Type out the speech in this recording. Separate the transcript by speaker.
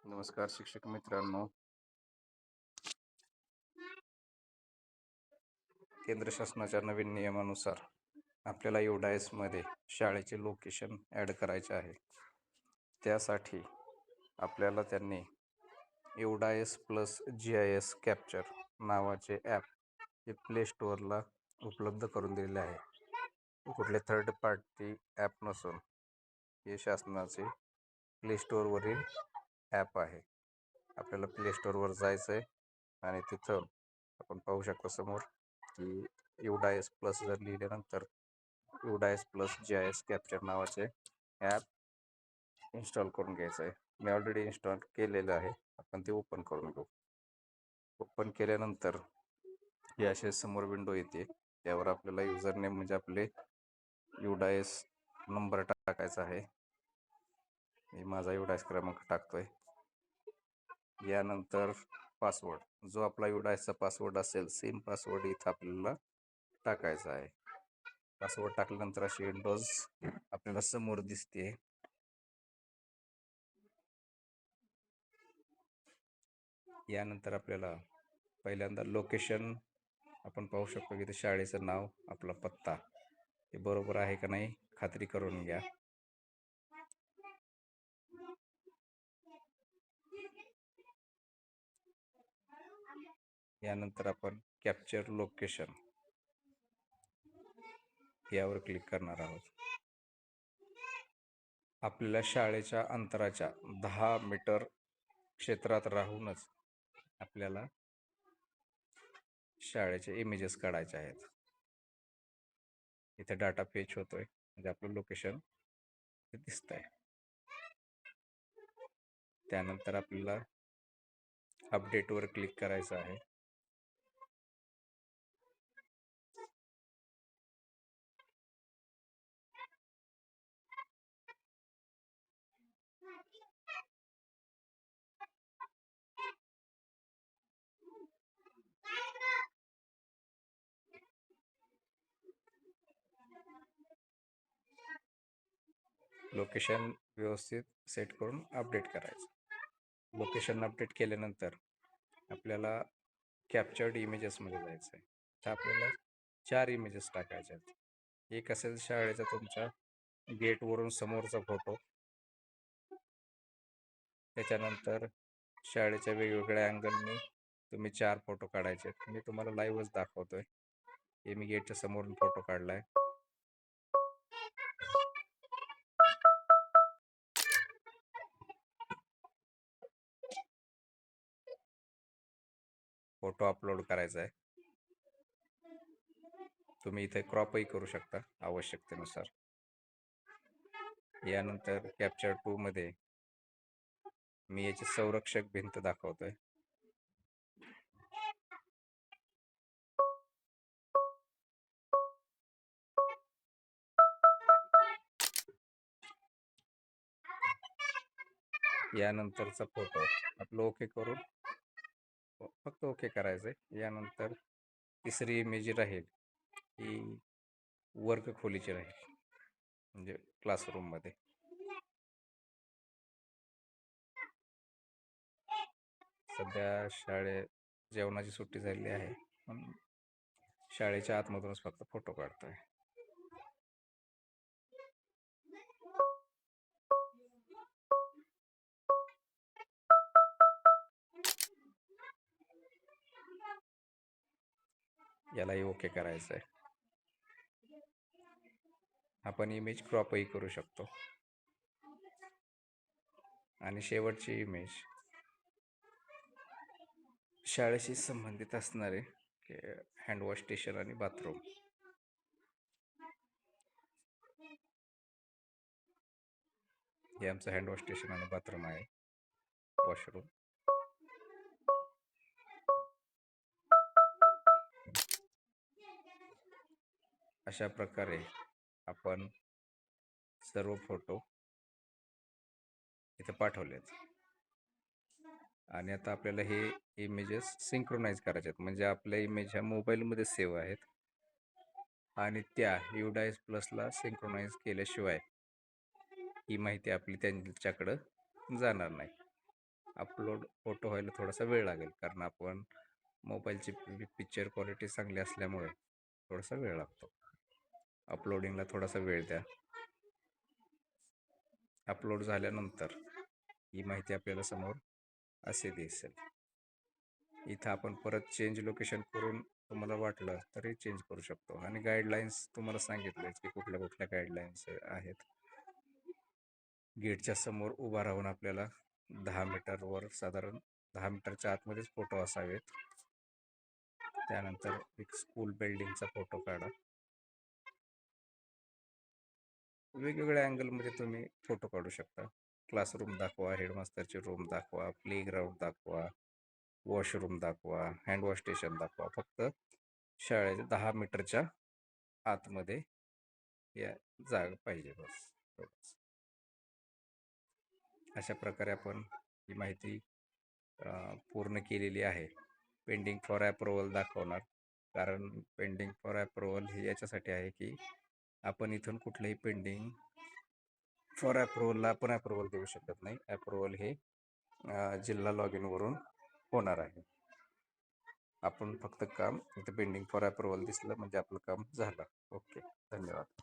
Speaker 1: नमस्कार शिक्षक मित्रांनो. केंद्र शासनाच्या नवीन नियमानुसार आपल्याला मध्ये शाळेचे लोकेशन ॲड करायचे आहे. त्यासाठी आपल्याला त्यांनी UDAS+GIS कॅप्चर नावाचे ॲप हे प्ले स्टोअरला उपलब्ध करून दिलेले आहे. कुठले थर्ड पार्टी ॲप नसून हे शासनाचे प्ले स्टोअरवरील ॲप आहे. आपल्याला प्ले स्टोअरवर जायचं आहे आणि तिथं आपण पाहू शकतो समोर की UDAS+ जर लिहिल्यानंतर UDAS+GIS कॅप्चर नावाचे ॲप इन्स्टॉल करून घ्यायचं आहे. मी ऑलरेडी इन्स्टॉल केलेलं आहे. आपण ते ओपन करून घेऊ. ओपन केल्यानंतर ही अशी समोर विंडो येते. त्यावर आपल्याला युजर नेम म्हणजे आपले UDAS नंबर टाकायचा आहे. मी माझा UDAS क्रमांक टाकतोय. यानंतर पासवर्ड, जो आपला UDASचा पासवर्ड असेल सेम पासवर्ड इथं आपल्याला टाकायचा आहे. पासवर्ड टाकल्यानंतर अशी विंडोज आपल्याला समोर दिसते. यानंतर आपल्याला पहिल्यांदा लोकेशन आपण पाहू शकतो की ते शाळेचं नाव, आपला पत्ता हे बरोबर आहे का नाही खात्री करून घ्या. यानंतर आपण कॅप्चर लोकेशन यावर क्लिक करणार आहोत. आपल्याला शाळेच्या अंतराच्या 10 मीटर क्षेत्रात राहूनच आपल्याला शाळेचे इमेजेस काढायचे आहेत. इथे डाटा फेच होतोय म्हणजे आपलं लोकेशन दिसतंय. त्यानंतर आपल्याला अपडेटवर क्लिक करायचं आहे. लोकेशन व्यवस्थित सेट करून अपडेट करायचं. लोकेशन अपडेट केल्यानंतर आपल्याला कॅप्चर्ड इमेजेसमध्ये जायचं आहे. तर आपल्याला 4 इमेजेस टाकायचे आहेत. एक असेल शाळेचा तुमच्या गेटवरून समोरचा फोटो, त्याच्यानंतर शाळेच्या वेगवेगळ्या अँगलनी तुम्ही 4 फोटो काढायचे आहेत. मी तुम्हाला लाईव्हच दाखवतोय. हे मी गेटच्या समोरून फोटो काढलाय. फोटो अपलोड करायचा आहे. तुम्ही इथे क्रॉपही करू शकता आवश्यकतेनुसार. यानंतर कॅप्चर 2 मध्ये मी याची संरक्षक भिंत दाखवतोय. यानंतरचा फोटो आपलं ओके करून फक्त ओके करायचंय. यानंतर तिसरी इमेज राहील ही वर्ग खोलीची राहील म्हणजे क्लासरूम मध्ये. सध्या जेवणाची सुट्टी झालेली आहे पण शाळेच्या आतमधूनच फक्त फोटो काढतोय. यालाही ओके करायचं आहे. आपण इमेज क्रॉपही करू शकतो. आणि शेवटची इमेज शाळेशी संबंधित असणारे हँडवॉश स्टेशन आणि बाथरूम. हे आमचं हँडवॉश स्टेशन आणि बाथरूम आहे, वॉशरूम. अशा प्रकारे आपण सर्व फोटो इथे पाठवलेत. आणि आता आपल्याला हे इमेजेस सिंक्रोनाइज करायचे आहेत. म्हणजे आपल्या इमेज ह्या मोबाईलमध्ये सेव्ह आहेत आणि त्या UDAS+ला सिंक्रोनाइज केल्याशिवाय ही माहिती आपली त्यांच्याकडं जाणार नाही. अपलोड फोटो व्हायला थोडासा वेळ लागेल, कारण आपण मोबाईलची पिक्चर क्वालिटी चांगली असल्यामुळे थोडासा वेळ लागतो. अपलोडिंगला थोडासा वेळ द्या. अपलोड झाल्यानंतर ही माहिती आपल्याला समोर असे दिसेल. इथं आपण परत चेंज लोकेशन करून तुम्हाला वाटलं तरी चेंज करू शकतो. आणि गाईडलाईन्स तुम्हाला सांगितले की कुठल्या कुठल्या गाईडलाईन्स आहेत. गेटच्या समोर उभा राहून आपल्याला 10 मीटरवर साधारण 10 मीटरच्या आतमध्येच फोटो असावेत. त्यानंतर एक स्कूल बिल्डिंगचा फोटो काढा. वेगवेगळ्या अँगलमध्ये तुम्ही फोटो काढू शकता. क्लासरूम दाखवा, हेडमास्टरची रूम दाखवा, प्ले ग्राउंड दाखवा, वॉशरूम दाखवा, हँडवॉश स्टेशन दाखवा. फक्त शाळेच्या 10 मीटरच्या आतमध्ये या जागा पाहिजे बस. अशा प्रकारे आपण ही माहिती पूर्ण केलेली आहे. पेंडिंग फॉर अप्रुव्हल दाखवणार, कारण पेंडिंग फॉर अप्रुव्हल हे याच्यासाठी आहे की आपण इथून कुठलंही पेंडिंग फॉर अप्रुव्हलला आपण अप्रुव्हल देऊ शकत नाही. अप्रुव्हल हे जिल्हा लॉग इनवरून होणार आहे. आपण फक्त काम इथं पेंडिंग फॉर अप्रुव्हल दिसलं म्हणजे आपलं काम झालं. ओके, धन्यवाद.